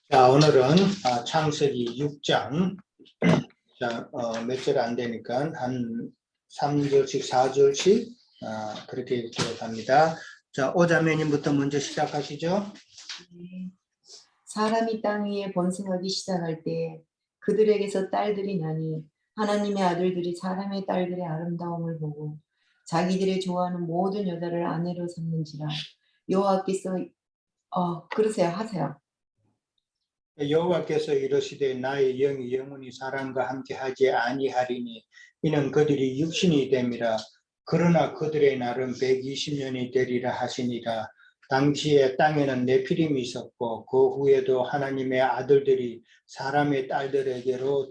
자, 오늘은 창세기 6장, 자, 몇 절 안 되니까 한 3절씩 4절씩 그렇게 기록합니다. 자, 오자매님부터 먼저 시작하시죠. 사람이 땅 위에 번성하기 시작할 때 그들에게서 딸들이 나니 하나님의 아들들이 사람의 딸들의 아름다움을 보고 자기들의 좋아하는 모든 여자를 아내로 삼는지라. 여호와께서 그러세요. 하세요. 여호와께서 이르시되 나의 영이 영원히 사람과 함께 하지 아니하리니 이는 그들이 육신이 됨이라. 그러나 그들의 날은 120년이 되리라 하시니라. 당시에 땅에는 네피림이 있었고 그 후에도 하나님의 아들들이 사람의 딸들에게로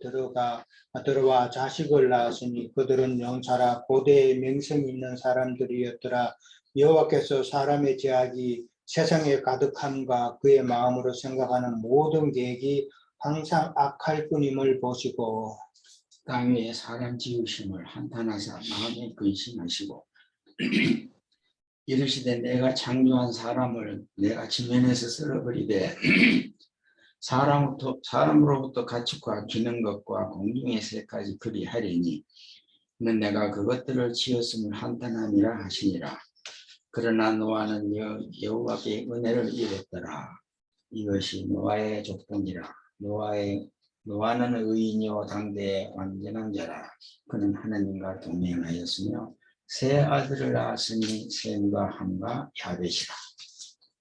들어와 자식을 낳았으니 그들은 영사라 고대의 명성이 있는 사람들이었더라. 여호와께서 사람의 죄악이 세상에 가득함과 그의 마음으로 생각하는 모든 계획이 항상 악할 뿐임을 보시고 땅 위에 사람 지으심을 한탄하사 마음에 근심하시고 이르시되 내가 창조한 사람을 내가 지면에서 쓸어버리되 사람으로부터 가축과 기는 것과 공중의 새까지 그리하리니 이는 내가 그것들을 지었음을 한탄함이라 하시니라. 그러나 노아는 여호와께 은혜를 입었더라. 이것이 노아의 족보니라. 노아는 의인이요 당대의 완전한 자라. 그는 하나님과 동행하였으며 세 아들을 낳았으니 셈과 함과 야벳이라.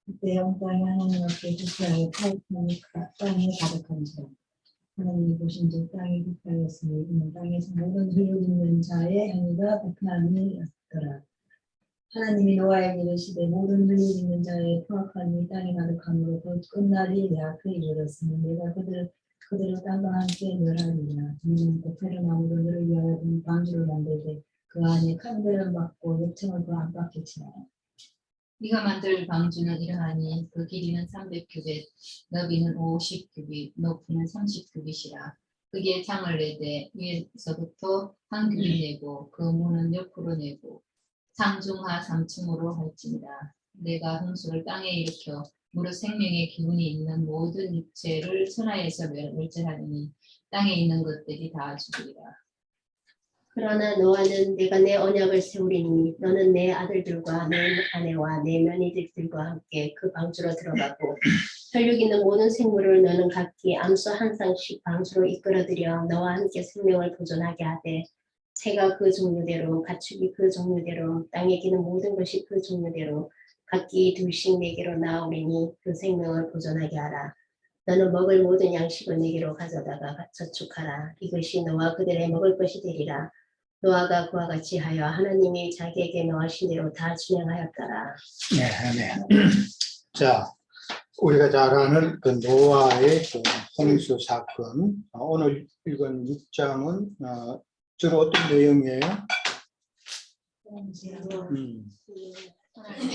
그때 온 땅에 하나님 앞에 부패하여 타협하니 땅에 가득한지라. 하나님이 보신즉 땅이 부패하였으니 이는 땅에서 모든 들려 있는 자의 행위가 부패함이었더라. 하나님이 노아에게 이르시되 모든 들려 있는 자의 포악함이 땅에 가득함으로 그 끝날이 내 앞에 이르렀으니 내가 그들을 땅과 함께 멸하리라. 너는 고패를 나무로 너를 위하여 방주를 만들되 그 안에 칸들을 막고 욕창을 그 안팎에 치라. 네가 만들 방주는 이러하니 그 길이는 300규빗, 너비는 50규빗, 높이는 30규빗이라. 그게 창을 내되 위에서부터 한 규빗 내고 그 문은 옆으로 내고 상중하 3층으로 할지니라. 내가 홍수를 땅에 일으켜 무릇 생명의 기운이 있는 모든 육체를 천하에서 멸절하니 땅에 있는 것들이 다 죽으리라. 그러나 노아는 내가 내 언약을 세우리니 너는 내 아들들과 내 아내와 내 며느리들과 함께 그 방주로 들어가고 혈육 있는 모든 생물을 너는 각기 암소 한 쌍씩 방주로 이끌어들여 너와 함께 생명을 보존하게 하되 새가 그 종류대로 가축이 그 종류대로 땅에 기는 모든 것이 그 종류대로 각기 둘씩 내게로 나오리니 그 생명을 보존하게 하라. 너는 먹을 모든 양식을 내게로 가져다가 저축하라. 이것이 너와 그들의 먹을 것이 되리라. 노아가 그와 같이 하여 하나님이 자기에게 명하신 대로 다 진행하였더라. 네. 자, 우리가 잘 아는 그 노아의 그 홍수 사건, 오늘 읽은 6장은 주로 어떤 내용이에요?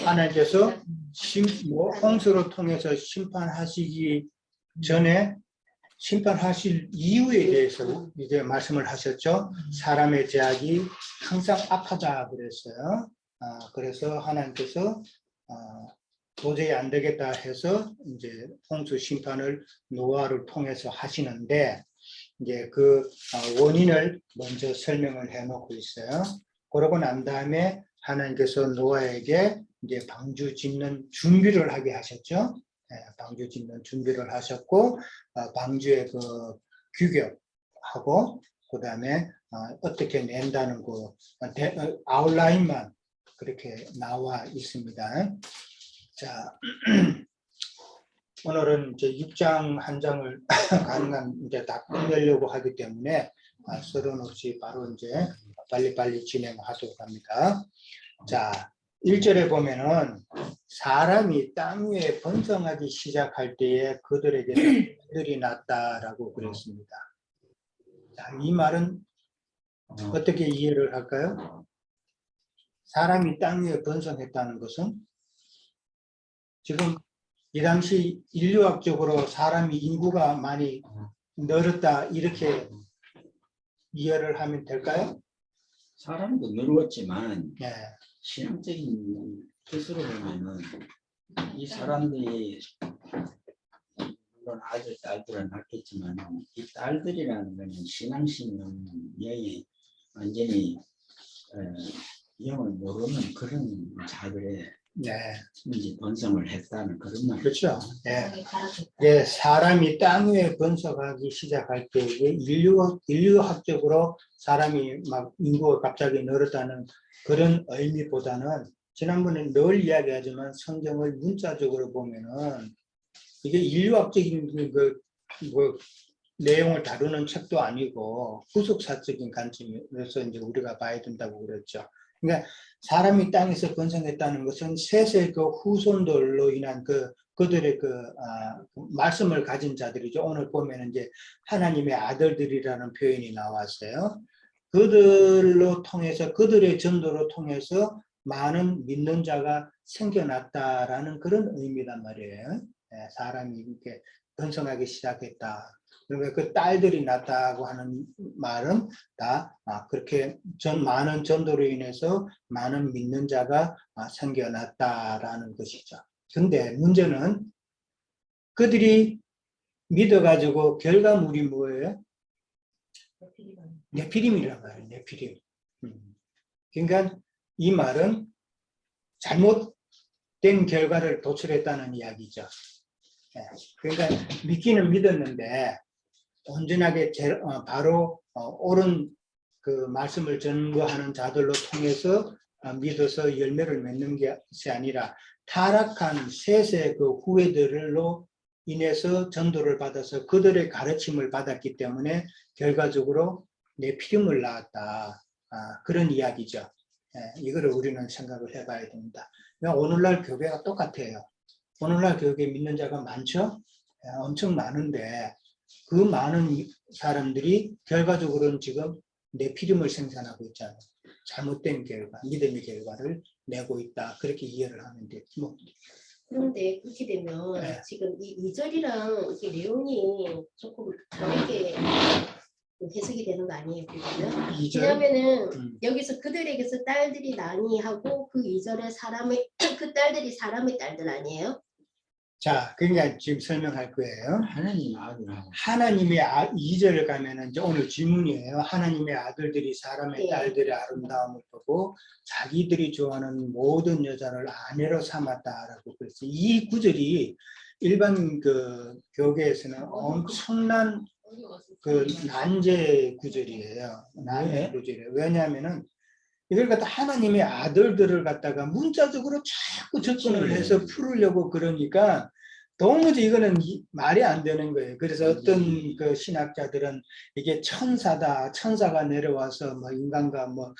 하나님께서 홍수를 통해서 심판하시기 전에 심판하실 이유에 대해서 이제 말씀을 하셨죠. 사람의 죄악이 항상 악하다 그랬어요. 그래서 하나님께서 도저히 안 되겠다 해서 이제 홍수 심판을 노아를 통해서 하시는데 이제 그 원인을 먼저 설명을 해놓고 있어요. 그러고 난 다음에 하나님께서 노아에게 이제 방주 짓는 준비를 하게 하셨죠. 방주 짓는 준비를 하셨고 방주의 그 규격하고 그 다음에 어떻게 낸다는 그 아웃라인만 그렇게 나와 있습니다. 자, 오늘은 이제 6장 한 장을 가능한 이제 다 끝내려고 하기 때문에 서론 없이 바로 이제 빨리빨리 진행하도록 합니다. 자, 1절에 보면은 사람이 땅 위에 번성하기 시작할 때에 그들에게 딸들이 났다라고 그랬습니다. 자, 이 말은 어떻게 이해를 할까요? 사람이 땅 위에 번성했다는 것은 지금 이 당시 인류학적으로 사람이 인구가 많이 늘었다 이렇게 이해를 하면 될까요? 사람도 늘었지만 네. 신앙적인 뜻으로 보면은 이 사람들이 물론 아들, 딸들은 낳겠지만 이 딸들이라는 것은 신앙심령이 완전히 영을 모르는 그런 자들의 네, 이제 번성을 했다는 그런 말. 그렇죠. 예. 땅에 가득했다. 예, 사람이 땅 위에 번성하기 시작할 때 이게 인류학적으로 사람이 막 인구가 갑자기 늘었다는 그런 의미보다는 지난번에 늘 이야기하지만 성경을 문자적으로 보면은 이게 인류학적인 뭐 내용을 다루는 책도 아니고 후속사적인 관점에서 이제 우리가 봐야 된다고 그랬죠. 그러니까 사람이 땅에서 번성했다는 것은 셋의 그 후손들로 인한 그들의 말씀을 가진 자들이죠. 오늘 보면 이제 하나님의 아들들이라는 표현이 나왔어요. 그들로 통해서 그들의 전도로 통해서 많은 믿는 자가 생겨났다라는 그런 의미란 말이에요. 사람이 이렇게 번성하기 시작했다. 그러니까 그 딸들이 낳았다고 하는 말은 다 그렇게 많은 전도로 인해서 많은 믿는 자가 생겨났다라는 것이죠. 근데 문제는 그들이 믿어가지고 결과물이 뭐예요? 네피림이란 말이에요. 네피림. 그러니까 이 말은 잘못된 결과를 도출했다는 이야기죠. 그러니까 믿기는 믿었는데 온전하게 바로 옳은 그 말씀을 전거하는 자들로 통해서 믿어서 열매를 맺는 것이 아니라 타락한 셋의 그 후예들로 인해서 전도를 받아서 그들의 가르침을 받았기 때문에 결과적으로 네피림을 낳았다. 그런 이야기죠. 이거를 우리는 생각을 해봐야 됩니다. 오늘날 교회가 똑같아요. 오늘날 교회에 믿는 자가 많죠? 엄청 많은데 그 많은 사람들이 결과적으로는 지금 네피림을 생산하고 있잖아요. 잘못된 결과, 믿음의 결과를 내고 있다. 그렇게 이해를 하면 돼요. 그런데 그렇게 되면 네. 지금 이 2절이랑 이게 내용이 조금 다르게 해석이 되는 거 아니에요? 그러면? 2절. 왜냐하면은 여기서 그들에게서 딸들이 나니 하고 그 2절에 사람의 그 딸들이 사람의 딸들 아니에요? 자, 그러니까 지금 설명할 거예요. 하나님 아들하고 하나님의 2절을 가면은 이제 오늘 질문이에요. 하나님의 아들들이 사람의 네. 딸들의 아름다움을 보고 자기들이 좋아하는 모든 여자를 아내로 삼았다라고 그랬어요. 이 구절이 일반 그 교계에서는 엄청난 그 난제 구절이에요. 난제 구절이에요. 왜냐하면은 이걸 갖다 하나님의 아들들을 갖다가 문자적으로 자꾸 접근을 해서 풀으려고 그러니까 도무지 이거는 말이 안 되는 거예요. 그래서 어떤 그 신학자들은 이게 천사다, 천사가 내려와서 뭐 인간과 뭐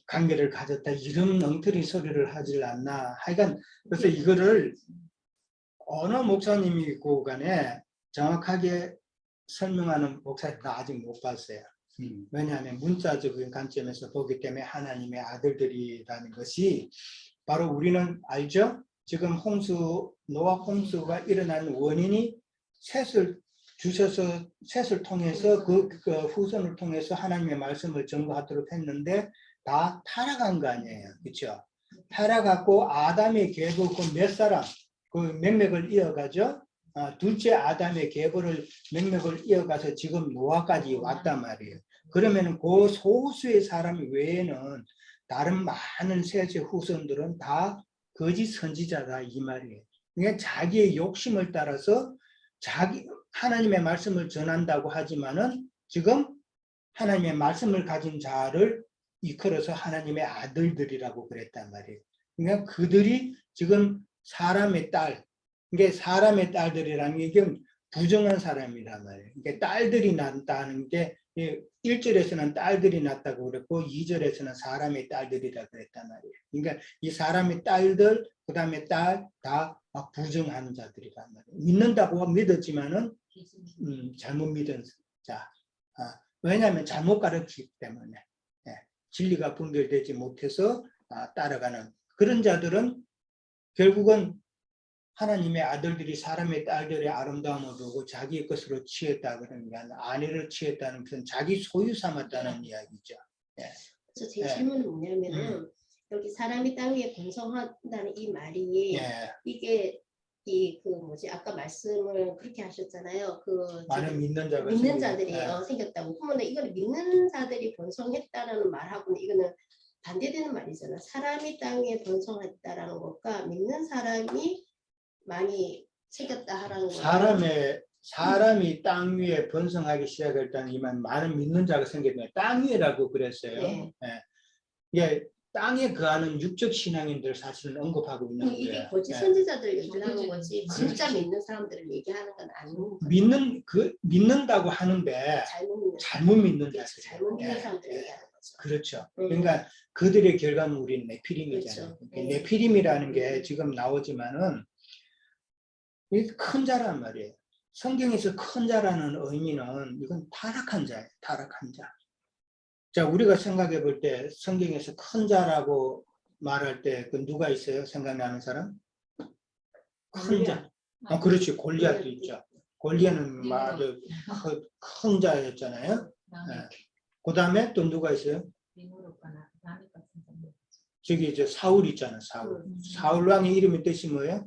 관계를 가졌다 이런 엉터리 소리를 하질 않나. 하여간 그래서 이거를 어느 목사님이고 간에 정확하게 설명하는 목사님 아직 못 봤어요. 왜냐하면 문자적인 관점에서 보기 때문에 하나님의 아들들이라는 것이 바로 우리는 알죠? 지금 노아 홍수가 일어난 원인이 셋을 주셔서 셋을 통해서 그 후손을 통해서 하나님의 말씀을 전거하도록 했는데 다 타락한 거 아니에요. 그렇죠? 타락하고 아담의 계보 그 몇 사람 그 맥락을 이어가죠. 둘째 아담의 계보를 맥락을 이어가서 지금 노아까지 왔단 말이에요. 그러면 그 소수의 사람 외에는 다른 많은 셋의 후손들은 다 거짓 선지자다 이 말이에요. 그러니까 자기의 욕심을 따라서 하나님의 말씀을 전한다고 하지만은 지금 하나님의 말씀을 가진 자를 이끌어서 하나님의 아들들이라고 그랬단 말이에요. 그러니까 그들이 지금 사람의 딸, 그러니까 사람의 딸들이라는 게 부정한 사람이란 말이에요. 그러니까 딸들이 낳았다는 게 1절에서는 딸들이 낳았다고 그랬고 2절에서는 사람의 딸들이라고 그랬단 말이에요. 그러니까 이 사람의 딸들, 그 다음에 딸 다 부정하는 자들이란 말이에요. 믿는다고 믿었지만은 잘못 믿은 자. 왜냐하면 잘못 가르치기 때문에 진리가 분별되지 못해서 따라가는 그런 자들은 결국은 하나님의 아들들이 사람의 딸들의 아름다움을 보고 자기의 것으로 취했다 그러니까 아내를 취했다는 것은 자기 소유 삼았다는 이야기죠. 그래서 제 질문은 뭐냐면은 여기 사람이 땅 위에 번성한다는 이 말이 이게 이 그 뭐지 아까 말씀을 그렇게 하셨잖아요. 그 많은 지금 믿는 자가 믿는 생기고, 자들이 예. 생겼다고. 그러면 이거는 믿는 자들이 번성했다라는 말하고는 이거는 반대되는 말이잖아. 사람이 땅에 번성했다라는 것과 믿는 사람이 많이 생겼다 하라는 거예요. 사람이 땅 위에 번성하기 시작할 때는 이만 많은 믿는 자가 생겼네. 땅 위에라고 그랬어요. 네. 예. 이게 땅에 거하는 육적 신앙인들 사실은 언급하고 있는 이게 거예요. 거짓 예. 선지자들 얘기하는 거짓 거지 선지자. 진짜 믿는 사람들을 얘기하는 건 아니고 믿는다고 하는데 잘못 믿는 자들. 잘못 믿는 사람들 얘기하는 거죠. 그렇죠. 그러니까 그들의 결과는 우리는 네피림이잖아요. 그렇죠. 그러니까 네피림이라는 게 지금 나오지만은 이게 큰 자란 말이에요. 성경에서 큰 자라는 의미는 이건 타락한 자예요. 타락한 자. 자, 우리가 생각해 볼 때 성경에서 큰 자라고 말할 때 그 누가 있어요? 생각나는 사람? 큰 자. 그렇지. 골리앗도 있죠. 골리앗은 아주 큰 자였잖아요. 그 다음에 또 누가 있어요? 저기 이제 사울 있잖아요. 사울. 사울 왕의 이름의 뜻이 뭐예요?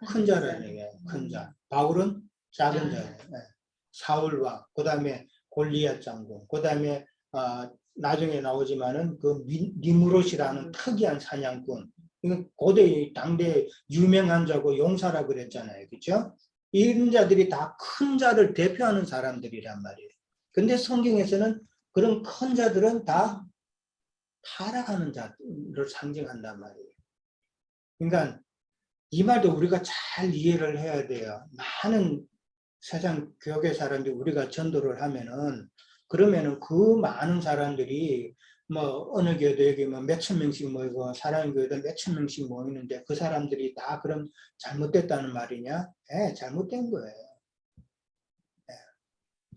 큰 자라는 얘기예요. 큰 자. 바울은 작은 자예요. 사울 왕. 그 다음에 골리앗 장군. 그 다음에 나중에 나오지만은 그 니무롯이라는 특이한 사냥꾼. 이건 고대 당대 유명한 자고 용사라 그랬잖아요. 그렇죠? 이런 자들이 다 큰 자를 대표하는 사람들이란 말이에요. 근데 성경에서는 그런 큰 자들은 다 타락하는 자를 상징한단 말이에요. 그러니까 이 말도 우리가 잘 이해를 해야 돼요. 많은 세상 교회 사람들이 우리가 전도를 하면은 그러면은 그 많은 사람들이 뭐 어느 교회도 여기 뭐 몇천 명씩 모이고 사랑의 교회도 몇천 명씩 모이는데 그 사람들이 다 그럼 잘못됐다는 말이냐? 예, 잘못된 거예요. 예.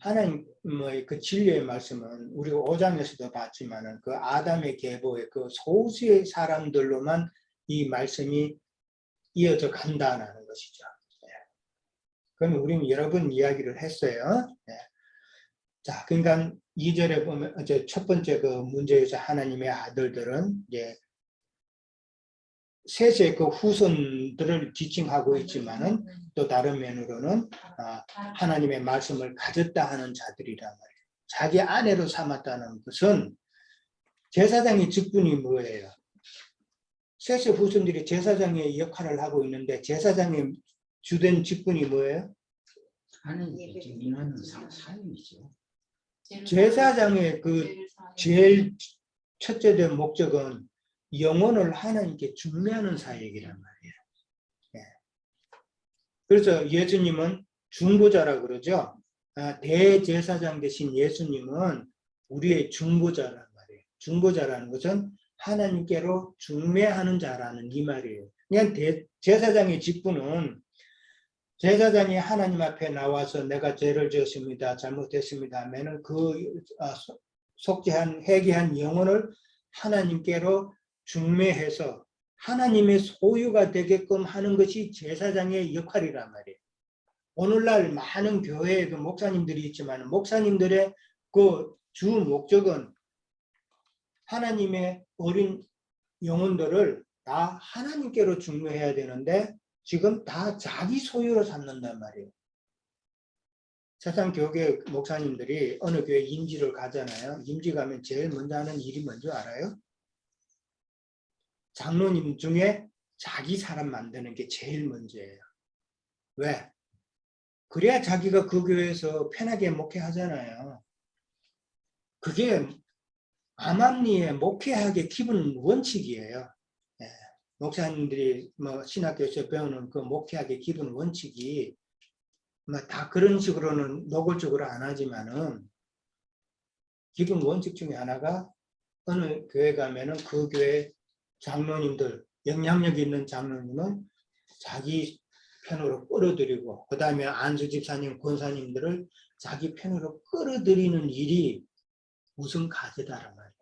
하나님 그 진리의 말씀은 우리가 5장에서도 봤지만은 그 아담의 계보의 그 소수의 사람들로만 이 말씀이 이어져 간다는 것이죠. 예. 그럼 우리는 여러 번 이야기를 했어요. 예. 자, 그러니까 2절에 보면 이제 첫 번째 그 문제에서 하나님의 아들들은 이제 셋의 그 후손들을 지칭하고 있지만은 또 다른 면으로는 하나님의 말씀을 가졌다 하는 자들이란 말이에요. 자기 아내로 삼았다는 것은 제사장의 직분이 뭐예요? 셋의 후손들이 제사장의 역할을 하고 있는데 제사장의 주된 직분이 뭐예요? 하나님께 인하는 사람이죠. 제사장의 그 제일 첫째 된 목적은 영혼을 하나님께 중매하는 사역이란 말이에요. 예. 그래서 예수님은 중보자라 그러죠. 대제사장 되신 예수님은 우리의 중보자란 말이에요. 중보자라는 것은 하나님께로 중매하는 자라는 이 말이에요. 그냥 제사장의 직분은 제사장이 하나님 앞에 나와서 내가 죄를 지었습니다. 잘못했습니다 하면은 그 속죄한 회개한 영혼을 하나님께로 중매해서 하나님의 소유가 되게끔 하는 것이 제사장의 역할이란 말이에요. 오늘날 많은 교회에 그 목사님들이 있지만 목사님들의 그 주 목적은 하나님의 어린 영혼들을 다 하나님께로 중매해야 되는데 지금 다 자기 소유로 삼는단 말이에요. 세상 교회 목사님들이 어느 교회 임지를 가잖아요. 임지 가면 제일 먼저 하는 일이 뭔지 알아요? 장로님 중에 자기 사람 만드는 게 제일 먼저예요. 왜? 그래야 자기가 그 교회에서 편하게 목회하잖아요. 그게 암암리의 목회학의 기본 원칙이에요. 예. 목사님들이 뭐 신학교에서 배우는 그 목회학의 기본 원칙이 뭐 다 그런 식으로는 노골적으로 안 하지만은 기본 원칙 중에 하나가 어느 교회 가면은 그 교회 장로님들, 영향력 있는 장로님은 자기 편으로 끌어들이고 그 다음에 안수 집사님, 권사님들을 자기 편으로 끌어들이는 일이 우선 과제다란 말이에요.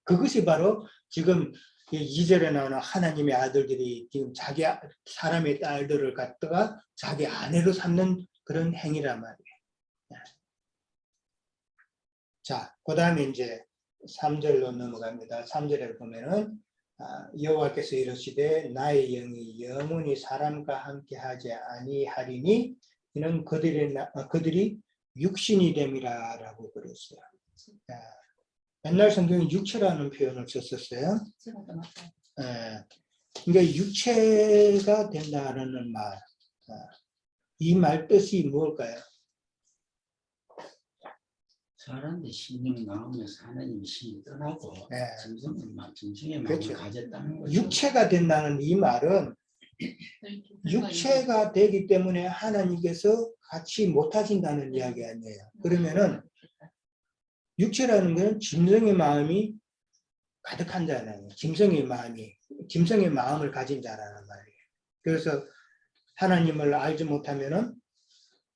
그것이 바로 지금 2절에 나오는 하나님의 아들들이 지금 자기 사람의 딸들을 갖다가 자기 아내로 삼는 그런 행위란 말이에요. 자, 그 다음에 이제 3절로 넘어갑니다. 3절에 보면은 여호와께서 이르시되 나의 영이 영원히 사람과 함께하지 아니하리니 이는 그들이 육신이 됨이라라고 그랬어요. 옛날 성경에 육체라는 표현을 썼었어요. 제가 또 맞아요. 그러니까 육체가 된다는 말, 이 말 뜻이 무엇일까요? 사람의 심령 마음에서 하나님의 신이 떠나고 짐승의 마음을 그렇죠. 가졌다는 거죠. 육체가 된다는 이 말은 육체가 되기 때문에 하나님께서 같이 못하신다는 이야기 아니에요. 그러면은 육체라는 것은 짐승의 마음이 가득한 자라는 짐승의 마음을 가진 자라는 말이에요. 그래서 하나님을 알지 못하면은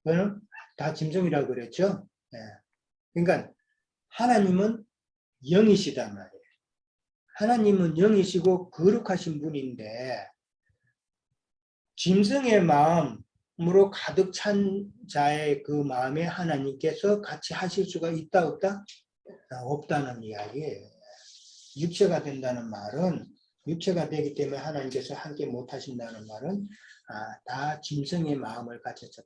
그거는 다 짐승이라고 그랬죠. 그러니까 하나님은 영이시단 말이에요. 하나님은 영이시고 거룩하신 분인데 짐승의 마음으로 가득 찬 자의 그 마음에 하나님께서 같이 하실 수가 있다 없다? 없다는 이야기예요. 육체가 된다는 말은 육체가 되기 때문에 하나님께서 함께 못 하신다는 말은 다 짐승의 마음을 가졌다.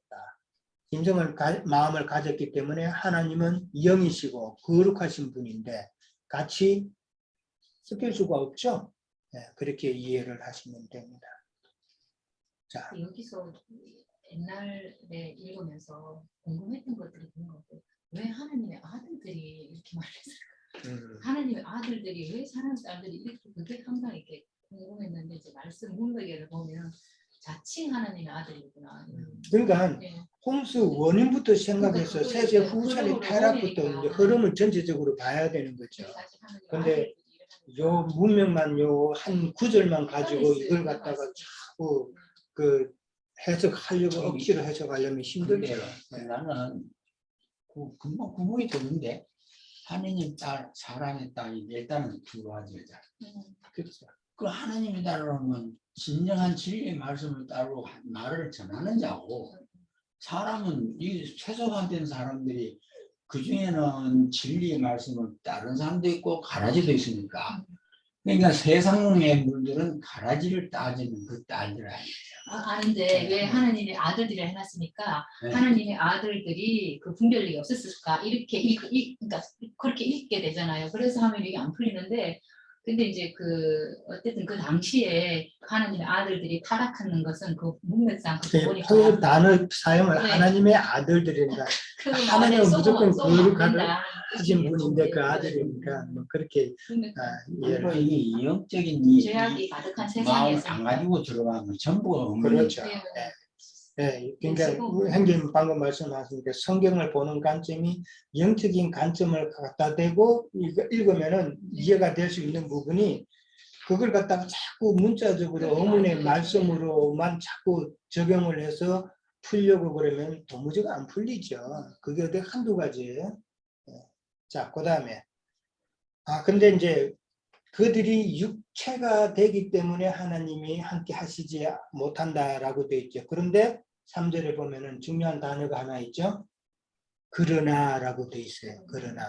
짐승의 마음을 가졌기 때문에 하나님은 영이시고 거룩하신 분인데 같이 섞일 수가 없죠. 그렇게 이해를 하시면 됩니다. 자, 여기서 옛날에 읽으면서 궁금했던 것들이 있는 것 같아요. 왜 하나님의 아들들이 이렇게 말했을까? 하나님의 아들들이 왜 사람 딸들이 이렇게 그게 항상 이렇게 궁금했는데 이제 말씀 문맥을 보면 자칭 하나님의 아들이구나. 그러니까 네. 홍수 원인부터 생각해서 그러니까 세세 그거를 후손의 흐름으로 타락부터 보니까. 이제 흐름을 전체적으로 봐야 되는 거죠. 근데 요 문맥만 요 한 구절만 가지고 이걸 갖다가 자꾸 그 해석하려고 억지로 해석하려면 힘들죠. 나는 금방 구분이 되는데 하나님 딸, 사람의 딸이 일단은 두 가지잖아. 그렇죠. 그 하나님의 딸로는 진정한 진리의 말씀을 따르고 말을 전하는 자고 사람은 이 세속화된 사람들이 그 중에는 진리의 말씀을 따른 사람도 있고 가라지도 있으니까 그러니까 세상의 물들은 가라지를 따지는 그 딸들 아니에요. 아는데 왜 하나님의 아들들이라 해놨으니까 하나님의 아들들이 그 분별력이 없었을까 이렇게 그러니까 그렇게 읽게 되잖아요. 그래서 하면 이게 안 풀리는데 근데 이제 그 어쨌든 그 당시에 하나님의 아들들이 타락하는 것은 그 문맥상 그 보니까 그 단어 사용을 네. 하나님의 아들들이니까 하나님은 무조건 거룩하다 하신 분인데 그 아들이니까 뭐 그렇게 그리고 이게 영적인 죄악이 가득한 마음을 세상에서 안 가지고 들어가면 전부 없는 그렇죠. 네. 그러니까 형님 방금 말씀하셨으니까 성경을 보는 관점이 영적인 관점을 갖다 대고 읽으면은 이해가 될 수 있는 부분이 그걸 갖다가 자꾸 문자적으로 어문의 말씀으로만 자꾸 적용을 해서 풀려고 그러면 도무지가 안 풀리죠. 그게 어디 한두 가지예요. 자, 그 다음에 근데 이제 그들이 육체가 되기 때문에 하나님이 함께 하시지 못한다라고 되어 있죠. 그런데 3절에 보면은 중요한 단어가 하나 있죠. 그러나라고 되어 있어요. 그러나.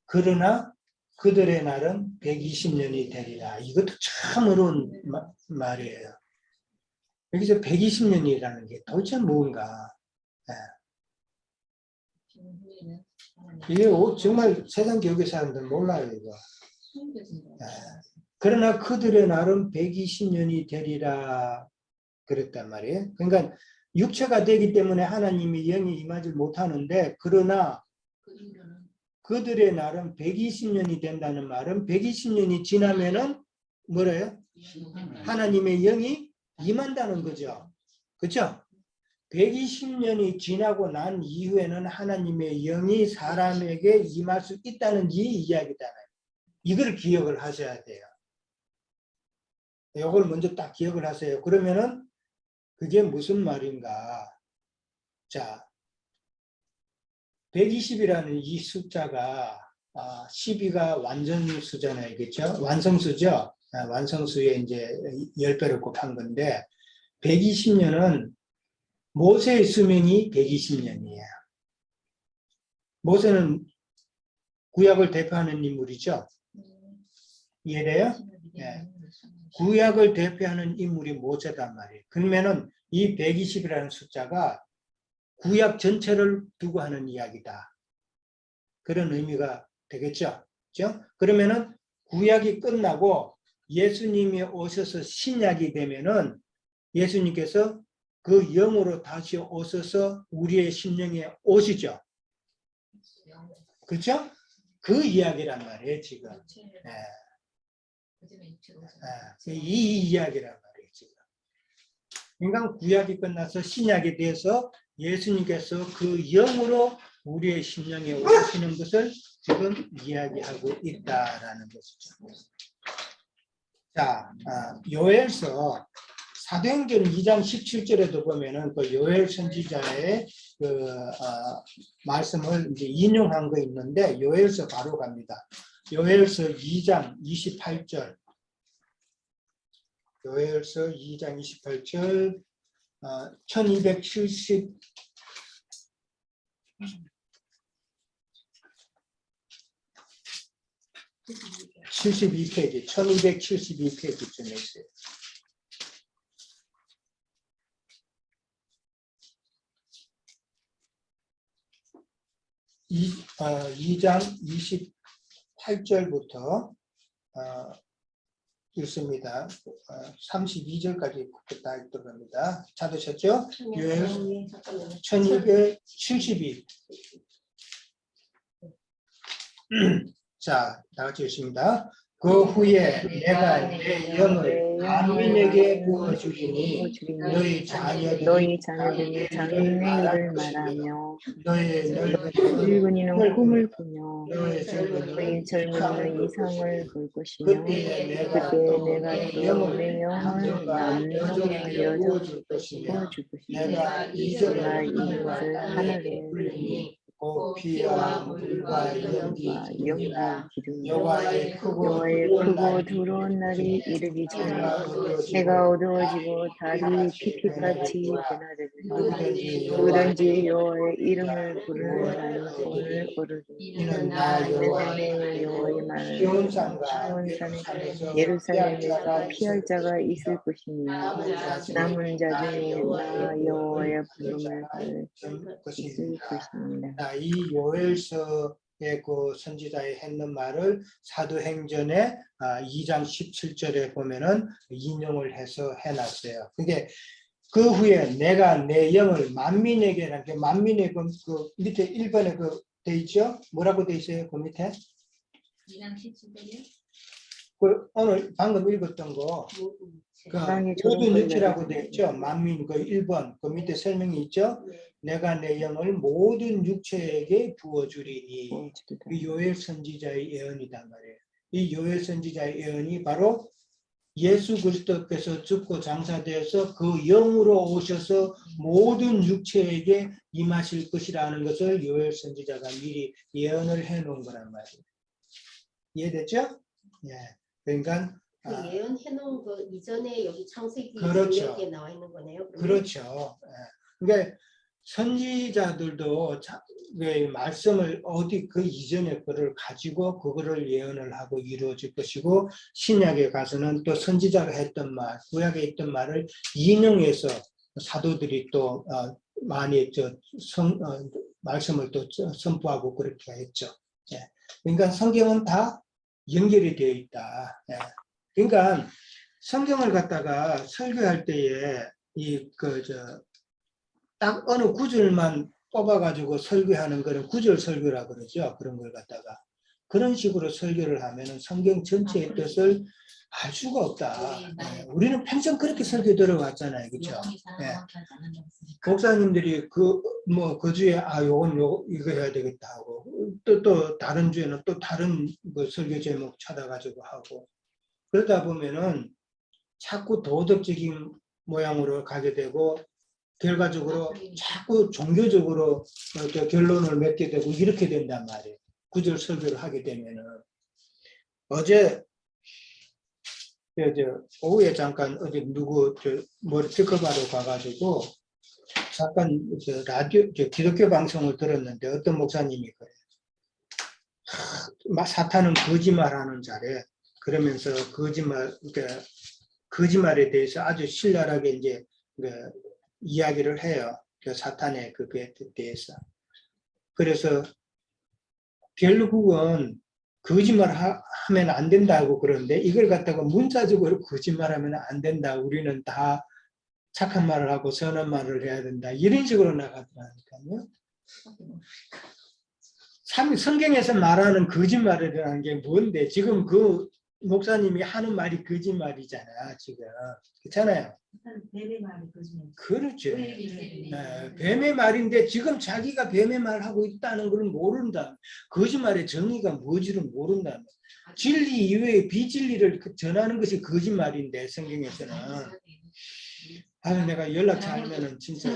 그러나 그들의 날은 120년이 되리라. 이것도 참 어려운 말이에요. 여기서 120년이라는 게 도대체 뭔가. 이게 정말 세상 교회 사람들 몰라요, 이거. 그러나 그들의 날은 120년이 되리라 그랬단 말이에요. 그러니까 육체가 되기 때문에 하나님이 영이 임하지 못하는데 그러나 그들의 날은 120년이 된다는 말은 120년이 지나면은 뭐래요? 하나님의 영이 임한다는 거죠. 그렇죠? 120년이 지나고 난 이후에는 하나님의 영이 사람에게 임할 수 있다는 이 이야기잖아요. 이걸 기억을 하셔야 돼요. 이걸 먼저 딱 기억을 하세요. 그러면은 그게 무슨 말인가? 자, 120이라는 이 숫자가 12가 완전수잖아요. 그렇죠? 완성수죠? 완성수에 이제 10배를 곱한 건데 120년은 모세의 수명이 120년이에요. 모세는 구약을 대표하는 인물이죠. 이해돼요? 네. 구약을 대표하는 인물이 모세단 말이에요. 그러면은 이 120이라는 숫자가 구약 전체를 두고 하는 이야기다. 그런 의미가 되겠죠. 그렇죠? 그러면은 구약이 끝나고 예수님이 오셔서 신약이 되면은 예수님께서 그 영으로 다시 오셔서 우리의 심령에 오시죠. 그렇죠? 그 이야기란 말이에요, 지금. 이 이야기란 말이에요, 지금. 그러니까 구약이 끝나서 신약이 돼서 예수님께서 그 영으로 우리의 심령에 오시는 것을 지금 이야기하고 있다라는 것이죠. 자, 요엘서 사도행전 2장 17절에도 보면은 그 요엘 선지자의 그 말씀을 이제 인용한 거 있는데 요엘서 바로 갑니다. 요엘서 2장 28절. 요엘서 2장 28절 1272페이지 1272페이지쯤에 있어요. 2장 28절부터 읽습니다. 32절까지 다 들어갑니다. 찾으셨죠? 요엘 1272. 자, 다 같이 읽습니다. 그 후에 내가 내 영을 만민에게 부어주리니 너희 자녀들이 장래의 일을 말하며 너의 늙은이는 꿈을 꾸며 너의 너희 젊은이는 이상을 볼 것이며 그때 그때 내가 또 내 영을 만민에게 부어줄 것이며 내가 내가 이것을 이것을 하늘에 불리니 곧 피와 물과 연기 기둥이라 기둥이라 여호와의 크고 두려운 날이 이르기 전에 해가 어두워지고 달이 피피같이 변하려니 누구든지 여호와의 이름을 부르는 자는 구원을 얻으리니 이는 나 내 여호와의 말을 시온산과 예루살렘에서 피할 자가 있을 것이니 남은 자 중에 나 여호와의 부름을 있을 것입니다. 이 요엘서의 그 선지자의 했는 말을 사도행전의 2장 17절에 보면은 인용을 해서 해놨어요. 그게 그 후에 내가 내 영을 만민에게라는 게 만민의 그 밑에 1번에 그 돼 있죠? 뭐라고 돼 있어요? 그 밑에? 2장 17절이요? 그 오늘 방금 읽었던 거. 그 모든 육체라고 되어 있죠. 만민 그 1번 그 밑에 설명이 있죠. 내가 내 영을 모든 육체에게 부어주리니 이 요엘 선지자의 예언이단 말이에요. 이 요엘 선지자의 예언이 바로 예수 그리스도께서 죽고 장사되어서 그 영으로 오셔서 모든 육체에게 임하실 것이라는 것을 요엘 선지자가 미리 예언을 해놓은 거란 말이에요. 이해됐죠? 예. 그러니까 그 예언해 놓은 거 이전에 여기 창세기 그렇죠. 이렇게 나와 있는 거네요. 그러면? 그렇죠. 그러니까 선지자들도 말씀을 어디 그 이전에 그를 가지고 그거를 예언을 하고 이루어질 것이고 신약에 가서는 또 선지자가 했던 말, 구약에 있던 말을 인용해서 사도들이 또 많이 말씀을 또 선포하고 그렇게 했죠. 그러니까 성경은 다 연결이 되어 있다. 그러니까 성경을 갖다가 설교할 때에 딱 어느 구절만 뽑아가지고 설교하는 거는 구절 설교라 그러죠. 그런 걸 갖다가 그런 식으로 설교를 하면은 성경 전체의 뜻을 알 수가 없다. 우리는 평생 그렇게 설교 들어왔잖아요, 그렇죠? 목사님들이 그 주에 요건 이거 해야 되겠다 하고 또 다른 주에는 또 다른 설교 제목 찾아가지고 하고 그러다 보면은 자꾸 도덕적인 모양으로 가게 되고 결과적으로 자꾸 종교적으로 결론을 맺게 되고 이렇게 된단 말이에요. 구절 설교를 하게 되면은 어제 오후에 잠깐 어제 누구 머리 피크바로 가가지고 잠깐 라디오 기독교 방송을 들었는데 어떤 목사님이 그래요. 사탄은 거짓말하는 자래. 그러면서 그러니까 거짓말에 대해서 아주 신랄하게 이제 이야기를 해요. 그 사탄의 그에 대해서. 그래서 결국은 거짓말 하면 안 된다고 그러는데 이걸 갖다가 문자적으로 거짓말하면 안 된다. 우리는 다 착한 말을 하고 선한 말을 해야 된다. 이런 식으로 나가더라니까요. 성경에서 말하는 거짓말이라는 게 뭔데? 지금 그 목사님이 하는 말이 거짓말이잖아. 지금. 그렇잖아요. 뱀의 말이 거짓말. 그렇죠. 뱀이 뱀의 말인데 지금 자기가 뱀의 말을 하고 있다는 걸 모른다. 거짓말의 정의가 뭔지를 모른다. 진리 이외에 비진리를 전하는 것이 거짓말인데 성경에서는. 아, 내가 연락 잘 하면은 진짜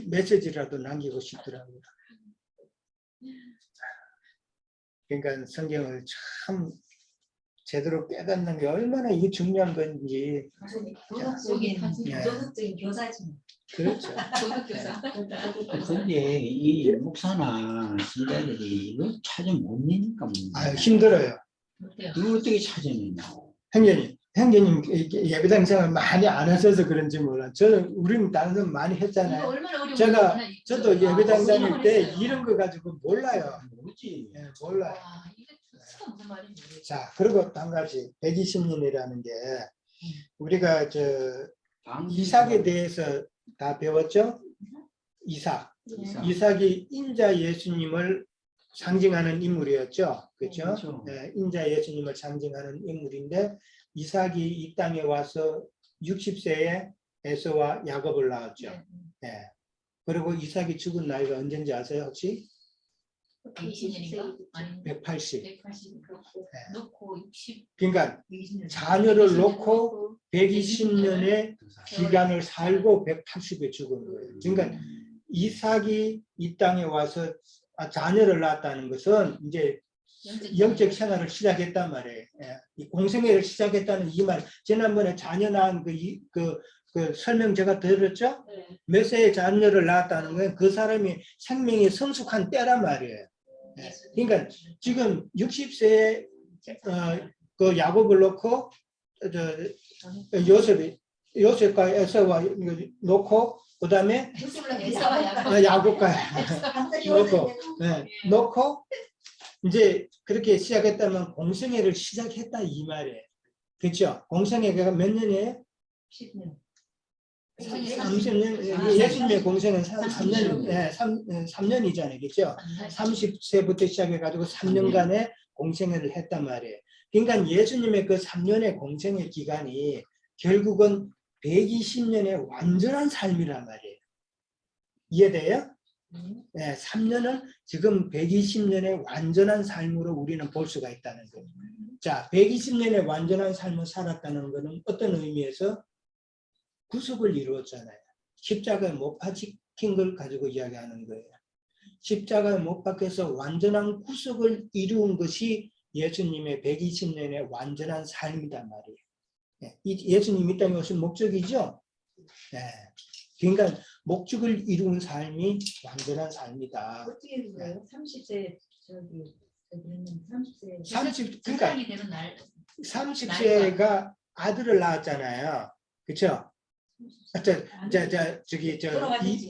메시지라도 남기고 싶더라고요. 그러니까 성경을 참 제대로 깨닫는 게 얼마나 이게 중요한 건지. 도덕적인 교사지. 그렇죠. 근데 이 목사나 신자들이 이걸 찾아 못 내니까 힘들어요. 이걸 어떻게 찾아내냐고. 형제님 예배당 생활 많이 안 하셔서 그런지 몰라. 우리는 다른 건 많이 했잖아요. 저도 예배당 다닐 때 이런 거 가지고 몰라요. 모르지. 예, 몰라요. 무슨 말인지. 자, 그리고 한 가지 120년이라는 게 우리가 이삭에 대해서 다 배웠죠? 이삭이 인자 예수님을 상징하는 인물이었죠. 그렇죠? 그렇죠. 네, 인자 예수님을 상징하는 인물인데 이삭이 이 땅에 와서 60세에 에서와 야곱을 낳았죠. 네. 그리고 이삭이 죽은 나이가 언제인지 아세요 혹시? 20년인가? 아니 180. 180 그렇고 놓고 60. 그러니까 자녀를 놓고 120년의 기간을 살고 180에 죽은 거예요. 그러니까 이삭이 이 땅에 와서 자녀를 낳았다는 것은 이제 영적 생활을 시작했단 말이에요. 이 공생애를 시작했다는 이 말. 지난번에 자녀 낳은 그 설명 제가 들었죠? 네. 몇 세의 자녀를 낳았다는 건 그 사람이 생명이 성숙한 때란 말이에요. 그러니까 지금 60세에 그 야곱을 놓고 요셉과 에서와 놓고 그 다음에 야곱과 놓고 이제 그렇게 시작했다면 공생애를 시작했다 이 말이에요. 그렇죠? 공생애가 몇 년이에요? 10년. 30년, 예수님의 공생은 3년이잖아요. 그렇죠? 30세부터 시작해가지고 3년간의 공생애를 했단 말이에요. 그러니까 예수님의 그 3년의 공생애 기간이 결국은 120년의 완전한 삶이란 말이에요. 이해돼요? 네, 3년을 지금 120년의 완전한 삶으로 우리는 볼 수가 있다는 거예요. 자, 120년의 완전한 삶을 살았다는 것은 어떤 의미에서 구속을 이루었잖아요. 십자가에 못 박힌 걸 가지고 이야기하는 거예요. 십자가에 못 박혀서 완전한 구속을 이루은 것이 예수님의 120년의 완전한 삶이란 말이에요. 예수님 이 땅에 오신 목적이죠. 네. 그러니까 목적을 이룬 삶이 완전한 삶이다. 어떻게 그래요? 30세 그러니까 30세가 아들을 낳았잖아요. 그렇죠?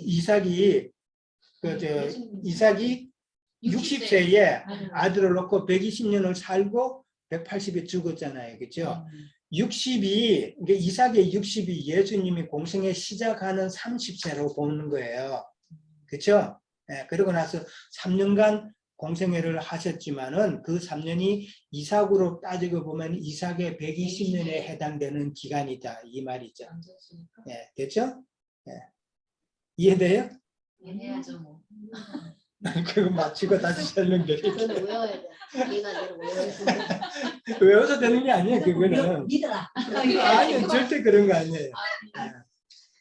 이삭이 60세에 아들을 놓고 120년을 살고 180에 죽었잖아요. 그렇죠? 60이 그러니까 이삭의 60이 예수님이 공생애 시작하는 30세로 보는 거예요. 그렇죠? 네, 그러고 나서 3년간 공생애를 하셨지만은 그 3년이 이삭으로 따지고 보면 이삭의 120년에 해당되는 기간이다 이 말이죠. 네, 됐죠? 네. 이해돼요? 이해해야죠 뭐. 그거 마치고 다시 설명드릴게요. 저는 외워야 돼. 이해가 안 되는 외워야 돼. 외워서 되는 게 아니에요. 그거는. 믿어라. 아니 절대 그런 거 아니에요.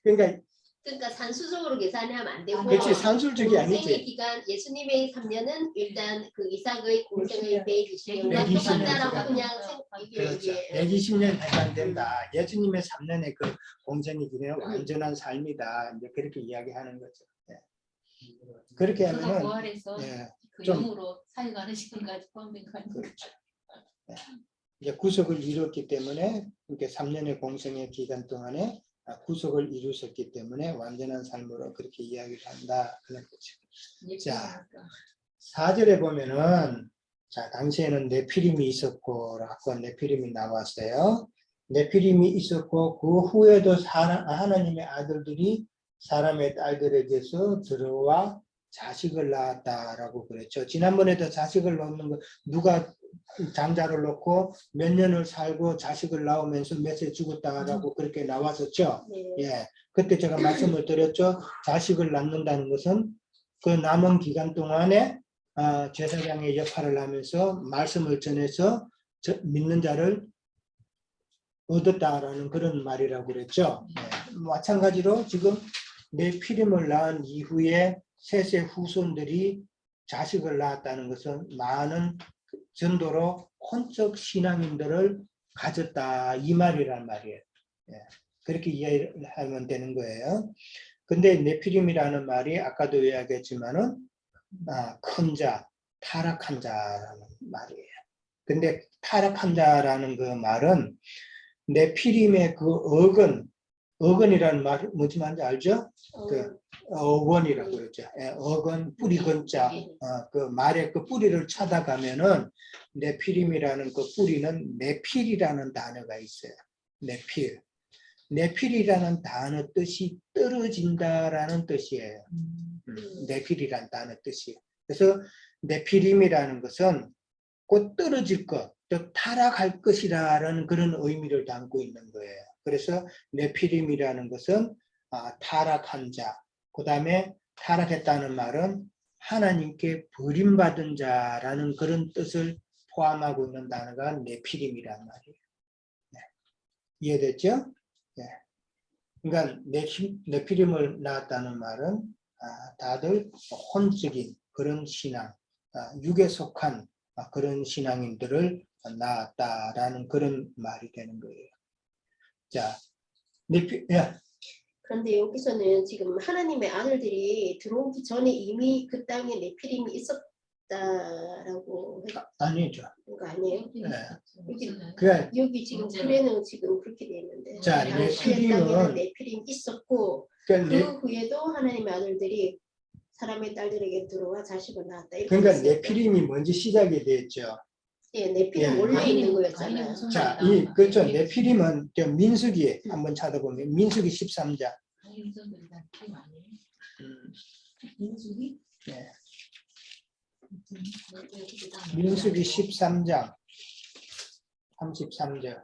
그러니까 산수적으로 계산하면 안 되고 그렇지 산술적이 공생의 아니지. 기간 예수님의 3년은 일단 그 이삭의 공생의 120년과 120년 똑같다라고 그냥 그렇죠. 120년 해당된다. 예수님의 3년의 그 공생의 기간은 완전한 삶이다. 이제 그렇게 이야기하는 거죠. 네. 그렇게 그가 하면은 부활해서 예, 그 좀- 영으로 사역하는 시간까지 포함된 거 아니에요? 그렇죠. 네. 이제 구속을 이뤘기 때문에 이렇게 3년의 공생의 기간 동안에 구속을 이루셨기 때문에 완전한 삶으로 그렇게 이야기를 한다. 그런 거죠. 자, 4절에 보면은 자, 당시에는 네피림이 있었고 라고 네피림이 나왔어요. 네피림이 있었고 그 후에도 하나님의 아들들이 사람의 딸들에게서 들어와 자식을 낳았다라고 그랬죠. 지난번에도 자식을 낳는 거 누가 장자를 놓고 몇 년을 살고 자식을 낳으면서 몇세 죽었다라고 그렇게 나왔었죠. 네. 예, 그때 제가 말씀을 드렸죠. 자식을 낳는다는 것은 그 남은 기간 동안에 제사장의 역할을 하면서 말씀을 전해서 믿는 자를 얻었다라는 그런 말이라고 그랬죠. 예, 마찬가지로 지금 네피림을 낳은 이후에 셋의 후손들이 자식을 낳았다는 것은 많은 전도로 혼적 신앙인들을 가졌다 이 말이란 말이에요. 예, 그렇게 이해하면 되는 거예요. 근데 네피림이라는 말이 아까도 이야기했지만은 큰 자, 타락한 자라는 말이에요. 근데 타락한 자라는 그 말은 네피림의 그 어근이라는 말 뭔지 뭔지 알죠? 그 어원이라고 그러죠. 예, 어건 뿌리 근자 그 말의 그 뿌리를 찾아가면은 네피림이라는 그 뿌리는 네필이라는 단어가 있어요. 네필. 네필이라는 단어 뜻이 떨어진다라는 뜻이에요. 네필이라는 단어 뜻이. 그래서 네피림이라는 것은 곧 떨어질 것, 또 타락할 것이라는 그런 의미를 담고 있는 거예요. 그래서 네피림이라는 것은 타락한 자, 그 다음에 타락했다는 말은 하나님께 버림받은 자라는 그런 뜻을 포함하고 있는 단어가 네피림이란 말이에요. 네. 이해됐죠? 네. 그러니까 네피림을 낳았다는 말은 다들 혼적인 그런 신앙, 육에 속한 그런 신앙인들을 낳았다라는 그런 말이 되는 거예요. 자, 그런데 여기서는 지금 하나님의 아들들이 들어오기 전에 이미 그 땅에 네피림이 있었다라고 아니죠. 한 거 아니에요? 그래. 여기 지금 글에는 지금 그렇게 돼 있는데 자, 당시의 땅에는 네피림이 있었고 그러니까 그 후에도 하나님의 아들들이 사람의 딸들에게 들어와 자식을 낳았다. 이렇게 그러니까 됐어요. 네피림이 먼저 시작이 됐죠. 예, 네피림 예. 원래 있는 거였잖아요. 자, 그렇죠. 네피림은 민수기 한번 찾아보면 민수기 13장. 민수기? 네. 민수기 13장 33절.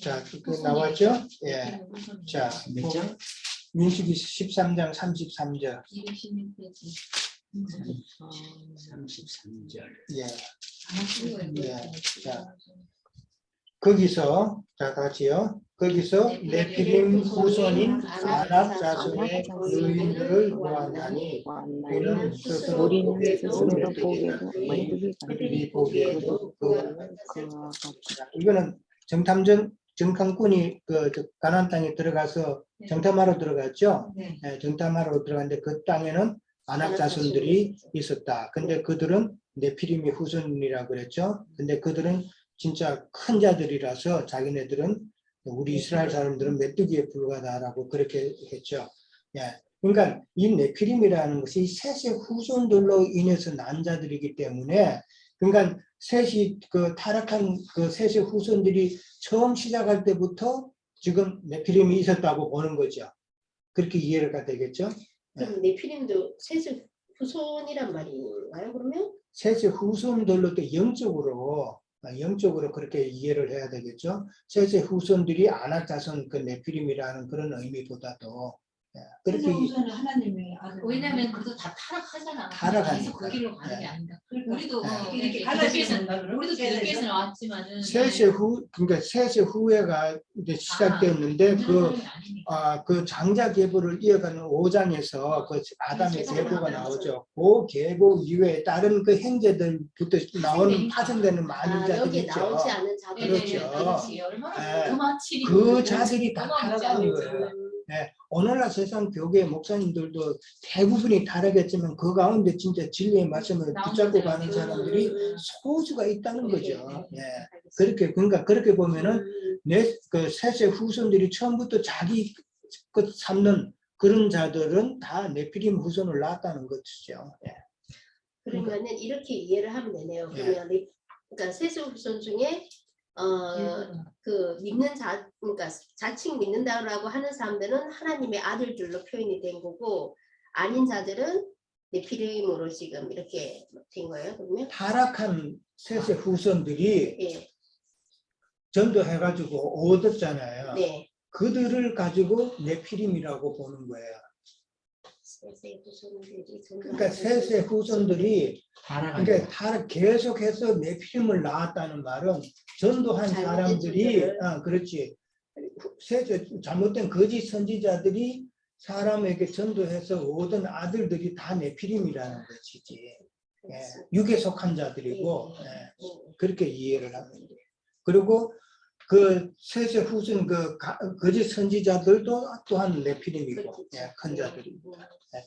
자, 그 나왔죠? 예. 자, 몇 장? 민수기 13장 33절. 216페이지. 33절. 예. 예. 자, 거기서 자 같이요. 거기서 네피림 후손인 아낙 자손의 의인들을 보았나니 우리는 스스로 보기에도 그들이 보기에도 자, 이거는 정탐꾼이 그 가나안 땅에 들어가서 정탐하러 들어갔죠. 네. 예, 정탐하러 들어갔는데 그 땅에는 아낙 자손들이 있었다. 근데 그들은 네피림의 후손이라고 그랬죠. 근데 그들은 진짜 큰 자들이라서 자기네들은 우리 이스라엘 사람들은 메뚜기에 불과하다라고 그렇게 했죠. 예. 그러니까 이 네피림이라는 것이 셋의 후손들로 인해서 난 자들이기 때문에 그러니까 셋이 그 타락한 그 셋의 후손들이 처음 시작할 때부터 지금 네피림이 있었다고 보는 거죠. 그렇게 이해가 되겠죠? 그럼 네피림도 셋의 후손이란 말인가요? 그러면? 셋의 후손들로 또 영적으로 그렇게 이해를 해야 되겠죠. 셋의 후손들이 아낙 자손 그 네피림이라는 그런 의미보다도 그렇게 우선은 하나님의 아들. 왜냐면 그래도 다 타락하잖아. 타락하니까. 계속 그 길로 가는 게 아닌가. 그러니까 우리도 이렇게 기독교에서 갈라지는가 그럼? 우리도 기독교에서 나왔지만은 세세 후 그러니까 세세 후회가 이제 시작되었는데 그 장자 계보를 이어가는 5장에서 그 아담의 계보가 나오죠. 그 계보 이외에 다른 그 형제들부터 나온 파생되는 많은 자들이 여기 있죠. 나오지 않은 자들. 그렇죠. 얼마나 예. 그마치 그 자들이 다 타락한 거예요. 네, 오늘날 세상 교계 목사님들도 대부분이 타락했지만 그 가운데 진짜 진리의 말씀을 붙잡고 가는 사람들이 소수가 있다는 거죠. 예. 그러니까 그렇게 보면은 그 세세 후손들이 처음부터 자기 것 삼는 그런 자들은 다 네피림 후손을 낳았다는 것이죠. 예. 그러면은 이렇게 이해를 하면 되네요. 그러면 그러니까 세세 후손 중에 그 믿는 그러니까 자칭 믿는다라고 하는 사람들은 하나님의 아들들로 표현이 된 거고 아닌 자들은 네피림으로 지금 이렇게 된 거예요. 그러면 타락한 세세 후손들이 예, 전도해가지고 얻었잖아요. 네, 그들을 가지고 네피림이라고 보는 거예요. 세세 후손들이 그러니까 세세 후손들이 그러니까 계속해서 네피림을 낳았다는 말은 전도한 잘못된 사람들이 전도를. 그렇지 세세 잘못된 거짓 선지자들이 사람에게 전도해서 얻은 아들들이 다 네피림이라는 것이지. 예, 육에 속한 자들이고 그렇게 이해를 하면 돼요. 그리고 그 세세 후손 거짓 선지자들도 또한 네피림이고 큰 자들이고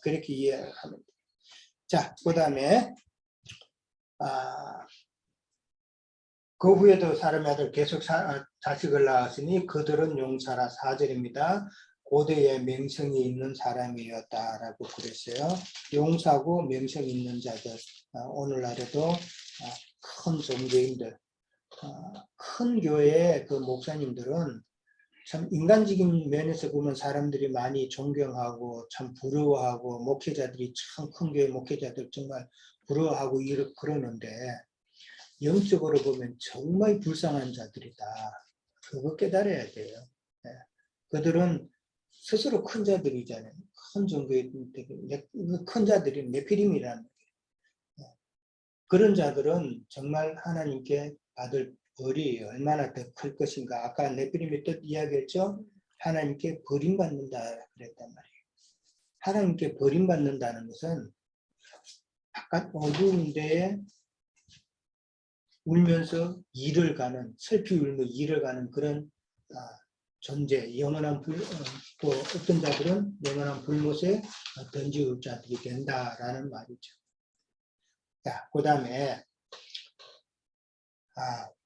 그렇게 이해를 하면 돼요. 자, 그다음에 그 후에도 사람의 아들 계속 자식을 낳았으니 그들은 용사라. 4절입니다. 고대에 명성이 있는 사람이었다라고 그랬어요. 용사고 명성이 있는 자들, 오늘날에도 큰 종교인들, 큰 교회의 그 목사님들은 참 인간적인 면에서 보면 사람들이 많이 존경하고 참 부러워하고 목회자들이 참 큰 교회 목회자들 정말 부러워하고 그러는데 영적으로 보면 정말 불쌍한 자들이다. 그거 깨달아야 돼요. 그들은 스스로 큰 자들이잖아요. 큰 종교의 큰 자들이 네피림이라는 거예요. 그런 자들은 정말 하나님께 받을 벌이 얼마나 더 클 것인가. 아까 네피림의 뜻 이야기했죠. 하나님께 버림받는다 그랬단 말이에요. 하나님께 버림받는다는 것은 바깥 어두운 데에 울면서 일을 가는, 슬피 울며 일을 가는 그런 존재, 영원한 또 어떤 자들은 영원한 불못에 던지울 자들이 된다라는 말이죠. 자, 그 다음에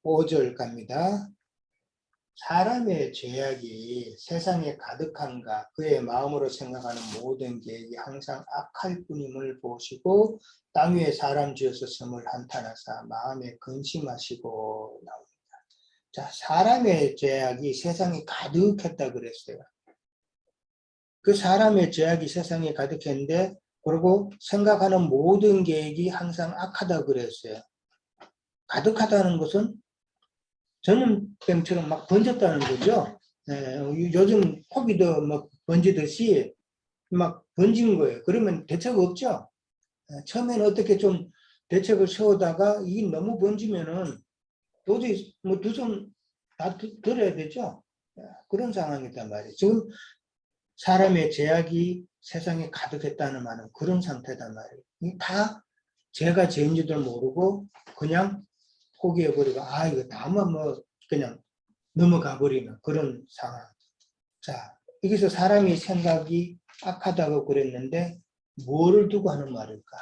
5절 갑니다. 사람의 죄악이 세상에 가득한가 그의 마음으로 생각하는 모든 계획이 항상 악할 뿐임을 보시고 땅 위에 사람 지어서 섬을 한탄하사 마음에 근심하시고 나옵니다. 자, 사람의 죄악이 세상에 가득했다 그랬어요. 그 사람의 죄악이 세상에 가득했는데 그리고 생각하는 모든 계획이 항상 악하다 그랬어요. 가득하다는 것은 전염병처럼 막 번졌다는 거죠. 요즘 코비드 막 번지듯이 막 번진 거예요. 그러면 대책 없죠. 처음에는 어떻게 좀 대책을 세우다가 이게 너무 번지면은 도저히 뭐 두 손 다 들어야 되죠. 그런 상황이단 말이에요. 지금 사람의 죄악이 세상에 가득했다는 말은 그런 상태단 말이에요. 다 죄가 죄인지도 모르고 그냥 포기해버리고 이거 다만 뭐 그냥 넘어가 버리는 그런 상황. 자, 여기서 사람이 생각이 악하다고 그랬는데 뭐를 두고 하는 말일까?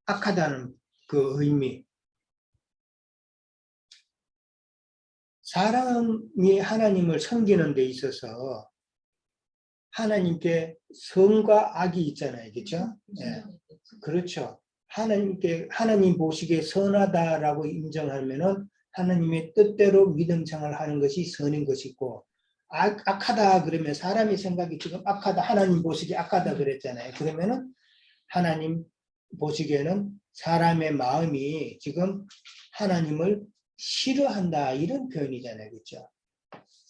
악하다는 그 의미. 사람이 하나님을 섬기는 데 있어서 하나님께 선과 악이 있잖아요. 그렇죠? 예. 그렇죠. 하나님 보시기에 선하다라고 인정하면은 하나님의 뜻대로 믿음생활을 하는 것이 선인 것이고 악하다 그러면 사람의 생각이 지금 악하다 하나님 보시기에 악하다 그랬잖아요. 그러면은 하나님 보시기에는 사람의 마음이 지금 하나님을 싫어한다 이런 표현이잖아요. 그렇죠?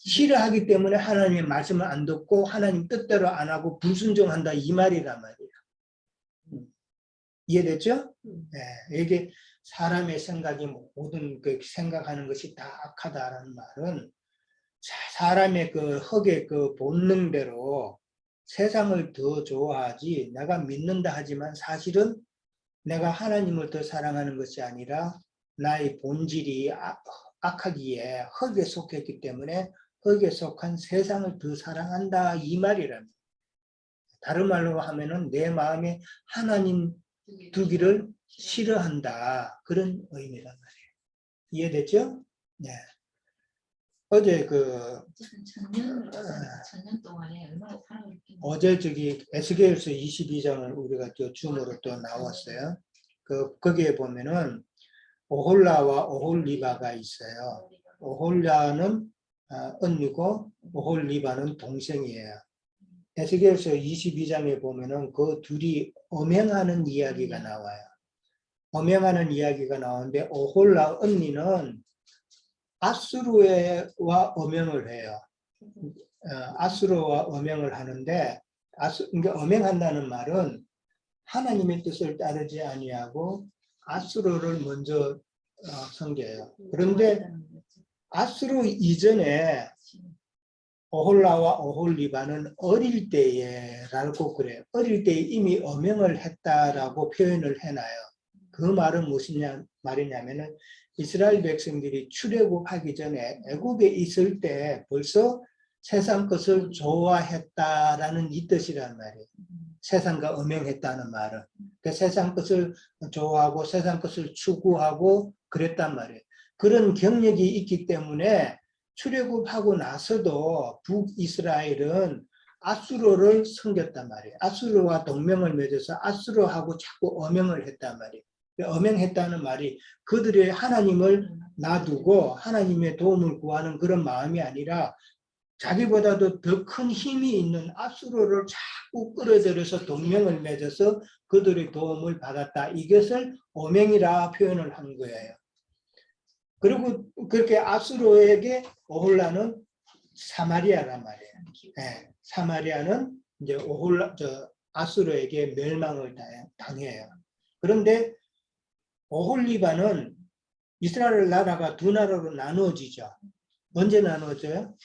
싫어하기 때문에 하나님의 말씀을 안 듣고 하나님 뜻대로 안 하고 불순종한다 이 말이란 말이에요. 이해됐죠? 네, 이게 사람의 생각이 모든 그 생각하는 것이 다 악하다라는 말은 사람의 그 흙의 그 본능대로 세상을 더 좋아하지 내가 믿는다 하지만 사실은 내가 하나님을 더 사랑하는 것이 아니라 나의 본질이 악하기에 흙에 속했기 때문에 흙에 속한 세상을 더 사랑한다 이 말이랍니다. 다른 말로 하면은 내 마음에 하나님 두기를 싫어한다 그런 의미란 말이에요. 이해됐죠? 네. 어제 천년 동안에 얼마나 사랑을 어제 에스겔서 22장을 우리가 또 줌으로 또 나왔어요. 거기에 보면은 오홀라와 오홀리바가 있어요. 오홀라는 언니고 오홀리바는 동생이에요. 에스겔서 22장에 보면은 그 둘이 엄행하는 이야기가 나와요. 엄행하는 이야기가 나오는데 오홀라 언니는 아수르와 엄행을 해요. 아수르와 엄행을 하는데 그러니까 엄행한다는 말은 하나님의 뜻을 따르지 아니하고 아수르를 먼저 섬겨요. 그런데 아수르 이전에 오홀라와 오홀리바는 어릴 때에라고 그래요. 어릴 때에 이미 엄행을 했다라고 표현을 해놔요. 그 말은 무슨 말이냐면은 이스라엘 백성들이 출애굽하기 전에 애굽에 있을 때 벌써 세상 것을 좋아했다라는 이 뜻이란 말이에요. 세상과 엄행했다는 말은. 그 세상 것을 좋아하고 세상 것을 추구하고 그랬단 말이에요. 그런 경력이 있기 때문에 출애굽하고 나서도 북이스라엘은 아수르를 섬겼단 말이에요. 아수르와 동맹을 맺어서 아수르하고 자꾸 엄행을 했단 말이에요. 엄행했다는 말이 그들의 하나님을 놔두고 하나님의 도움을 구하는 그런 마음이 아니라 자기보다도 더 큰 힘이 있는 아수르를 자꾸 끌어들여서 동맹을 맺어서 그들의 도움을 받았다. 이것을 엄행이라 표현을 한 거예요. 그리고 그렇게 아수르에게 오홀라는 사마리아란 말이에요. 네, 사마리아는 이제 아수르에게 멸망을 당해요. 그런데 오홀리바는 이스라엘 나라가 두 나라로 나누어지죠. 언제 나누어져요?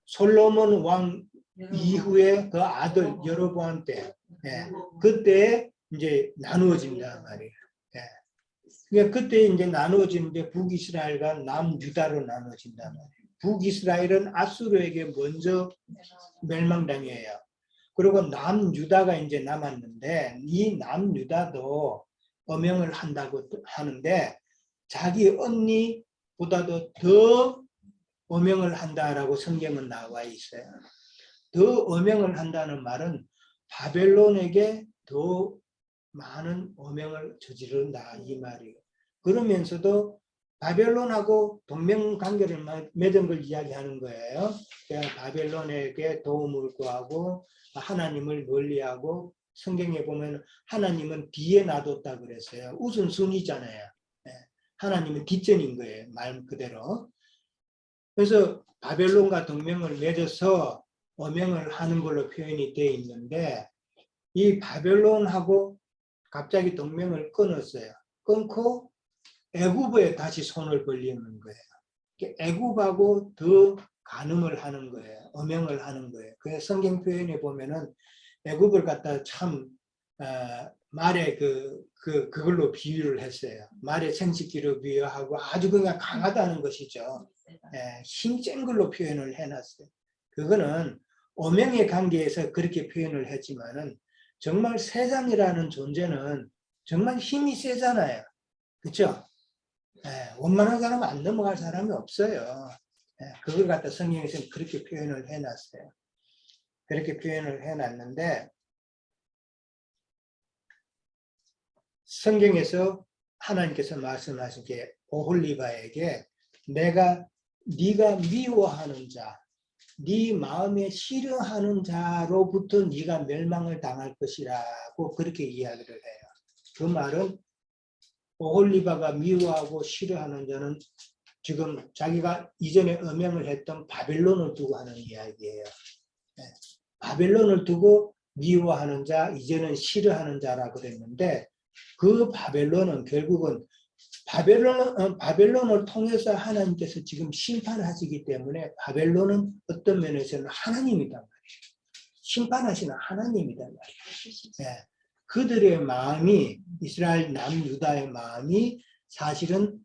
솔로몬 왕 이후에 그 아들 여로보암 때, 그때 이제 나누어진단 말이에요. 그러니까 그때 이제 나누어지는데 북이스라엘과 남유다로 나누어진단 말이에요. 북이스라엘은 아수르에게 먼저 멸망당해요. 그리고 남유다가 이제 남았는데 이 남유다도 엄행을 한다고 하는데 자기 언니보다도 더 엄행을 한다라고 성경은 나와 있어요. 더 엄행을 한다는 말은 바벨론에게 더 많은 엄행을 저지른다 이 말이에요. 그러면서도 바벨론하고 동맹관계를 맺은 걸 이야기하는 거예요. 그러니까 바벨론에게 도움을 구하고 하나님을 멀리하고 성경에 보면 하나님은 뒤에 놔뒀다 그랬어요. 우선순위잖아요. 하나님은 뒷전인 거예요. 말 그대로. 그래서 바벨론과 동맹을 맺어서 엄행을 하는 걸로 표현이 되어 있는데 이 바벨론하고 갑자기 동맹을 끊었어요. 끊고 애굽에 다시 손을 벌리는 거예요. 애굽하고 더 간음을 하는 거예요. 엄행을 하는 거예요. 그래서 성경 표현에 보면은 애굽을 갖다 참 말에 그걸로 비유를 했어요. 말의 생식기로 비유하고 아주 그냥 강하다는 것이죠. 힘센 걸로 표현을 해놨어요. 그거는 엄행의 관계에서 그렇게 표현을 했지만은 정말 세상이라는 존재는 정말 힘이 세잖아요. 그렇죠? 원만한 사람은 안 넘어갈 사람이 없어요. 그걸 갖다 성경에서는 그렇게 표현을 해놨어요. 그렇게 표현을 해놨는데 성경에서 하나님께서 말씀하신 게 오홀리바에게 네가 미워하는 자, 네 마음에 싫어하는 자로부터 네가 멸망을 당할 것이라고 그렇게 이야기를 해요. 그 말은 오홀리바가 미워하고 싫어하는 자는 지금 자기가 이전에 음행을 했던 바벨론을 두고 하는 이야기예요. 바벨론을 두고 미워하는 자, 이제는 싫어하는 자라 그랬는데 그 바벨론은 결국은 바벨론을 통해서 하나님께서 지금 심판하시기 때문에 바벨론은 어떤 면에서는 하나님이단 말이에요. 심판하시는 하나님이단 말이에요. 그들의 마음이 이스라엘 남유다의 마음이 사실은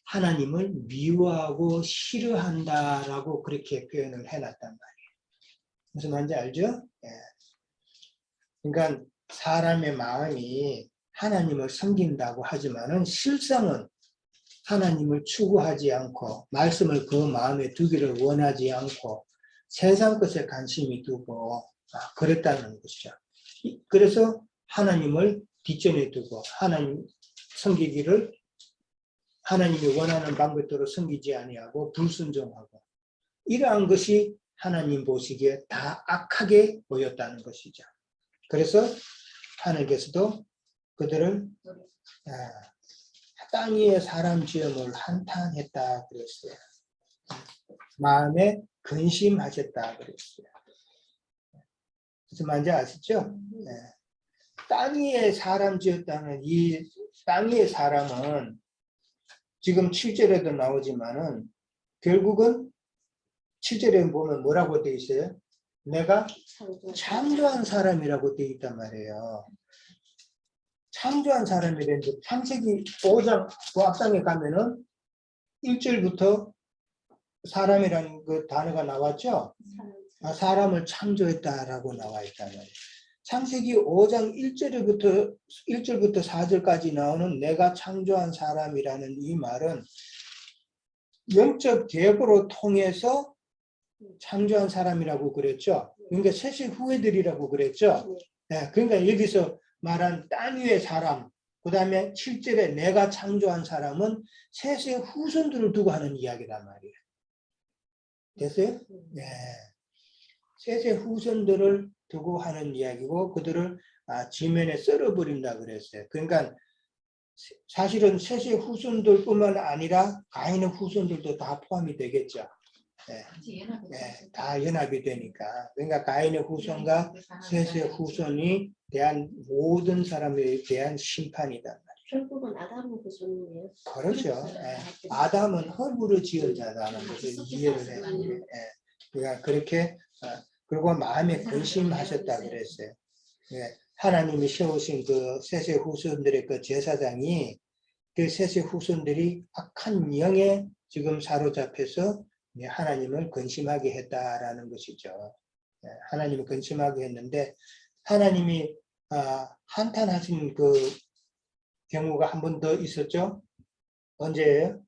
하나님을 미워하고 싫어한다라고 그렇게 표현을 해놨단 말이에요. 무슨 말인지 알죠? 그러니까 사람의 마음이 하나님을 섬긴다고 하지만은 실상은 하나님을 추구하지 않고 말씀을 그 마음에 두기를 원하지 않고 세상 것에 관심이 두고 그랬다는 것이죠. 그래서 하나님을 뒷전에 두고 하나님 섬기기를 하나님이 원하는 방법대로 섬기지 아니하고 불순종하고 이러한 것이 하나님 보시기에 다 악하게 보였다는 것이죠. 그래서 하나님께서도 그들을 땅 위에 사람 지음을 한탄했다 그랬어요. 마음에 근심하셨다 그랬어요. 무슨 말인지 아시죠? 땅 위에 사람 지었다는 이 땅 위에 사람은 지금 7절에도 나오지만은 결국은 7절에 보면 뭐라고 되어 있어요? 내가 창조한 사람이라고 되어 있단 말이에요. 창조한 사람이랬는데 창세기 5장 그 앞장에 가면은 1절부터 사람이라는 그 단어가 나왔죠? 사람을 창조했다라고 나와 있단 말이에요. 창세기 5장 1절부터 4절까지 나오는 내가 창조한 사람이라는 이 말은 영적 계보로 통해서 창조한 사람이라고 그랬죠. 그러니까 셋의 후예들이라고 그랬죠. 그러니까 여기서 말한 땅 위의 사람, 그 다음에 7절에 내가 창조한 사람은 셋의 후손들을 두고 하는 이야기란 말이에요. 됐어요? 네. 셋의 후손들을 두고 하는 이야기고 그들을 지면에 썰어버린다 그랬어요. 그러니까 사실은 셋의 후손들뿐만 아니라 가인의 후손들도 다 포함이 되겠죠. 다 연합이 되니까. 그러니까 가인의 후손과 셋의 후손이 대한 모든 사람에 대한 심판이다 말이에요. 결국은 아담의 후손이에요. 그렇죠. 아담은 헐부로 지은 자라는 것을 이해를 해야 돼요. 그러니까 그렇게 그리고 마음에 근심하셨다 그랬어요. 하나님이 세우신 그 셋의 후손들의 그 제사장이 그 셋의 후손들이 악한 영에 지금 사로잡혀서 하나님을 근심하게 했다라는 것이죠. 하나님을 근심하게 했는데 하나님이 한탄하신 그 경우가 한 번 더 있었죠. 언제예요?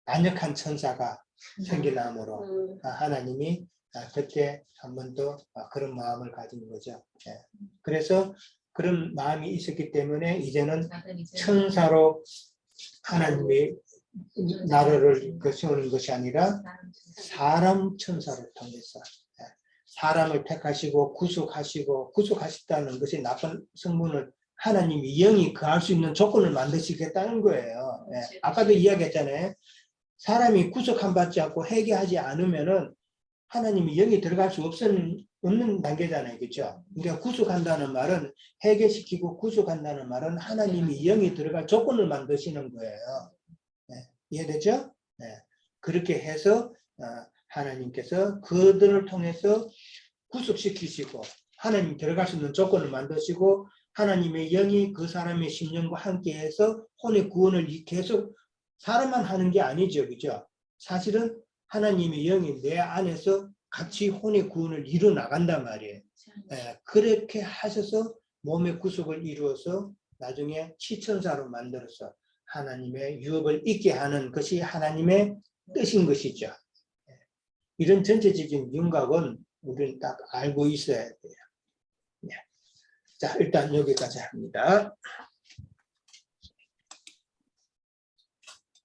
안역한 천사가 생겨남으로 하나님이 그때 한 번 더 그런 마음을 가진 거죠. 그래서 그런 마음이 있었기 때문에 이제는 천사로 하나님의 나라를 세우는 것이 아니라 사람 천사를 통해서 사람을 택하시고 구속하셨다는 것이 나쁜 성분을 하나님이 영이 거할 수 있는 조건을 만드시겠다는 거예요. 아까도 이야기했잖아요. 사람이 구속함 받지 않고 회개하지 않으면은 하나님이 영이 들어갈 수 없는 단계잖아요. 그렇죠? 그러니까 구속한다는 말은 회개시키고 구속한다는 말은 하나님이 영이 들어갈 조건을 만드시는 거예요. 이해되죠? 그렇게 해서 하나님께서 그들을 통해서 구속시키시고 하나님 들어갈 수 있는 조건을 만드시고 하나님의 영이 그 사람의 심령과 함께해서 혼의 구원을 계속 사람만 하는 게 아니죠. 그죠? 사실은 하나님의 영이 내 안에서 같이 혼의 구원을 이루어 나간단 말이에요. 그렇게 하셔서 몸의 구속을 이루어서 나중에 치천사로 만들어서 하나님의 유업을 있게 하는 것이 하나님의 뜻인 것이죠. 이런 전체적인 윤곽은 우리는 딱 알고 있어야 돼요. 자, 일단 여기까지 합니다.